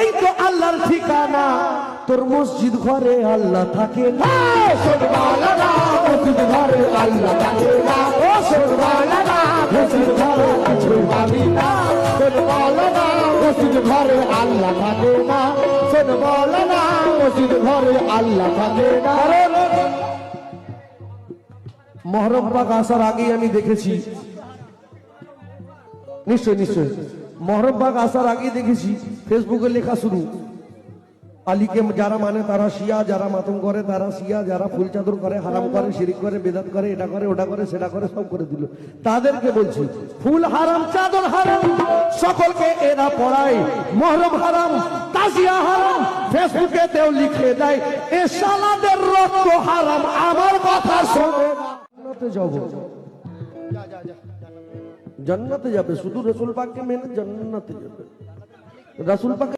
এই তো আল্লাহর ঠিকানা। তোর মসজিদ ঘরে আল্লাহ থাকে না, সুবহানাল্লাহ মসজিদ ঘরে আল্লাহ থাকে না, ও সুবহানাল্লাহ মসজিদ ঘরে কিছু পাবি না, সুবহানাল্লাহ মসজিদ ঘরে আল্লাহ থাকে না, সুবহানাল্লাহ মসজিদ ঘরে আল্লাহ থাকে না। মহরম পাক আসার আগেই আমি দেখেছি, নিশ্চয় নিশ্চয় মহরম পাক আসার আগেই দেখেছি ফেসবুকে লেখা শুরু, আলীকে যারা মানে তারা শিয়া, যারা মাতম করে তারা শিয়া, যারা ফুল চাদর করে, হারাম করে, শিরিক করে, বেদাত করে, এটা করে, ওটা করে, সেটা করে, সব করে দিল। তাদেরকে বলছি ফুল হারাম, চাদর হারাম, সকলকে এরা পড়ায় মহরম হারাম, তাজিয়া হারাম, ফেসবুকে তেও লিখে দেয় এ শালাদের রক্ত হারাম। আমার কথা শোনে না, জান্নাতে যাবো, জান্নাতে যাবে, শুধু রাসূল পাককে মেনে জান্নাতে যাবে। রাসূল পাক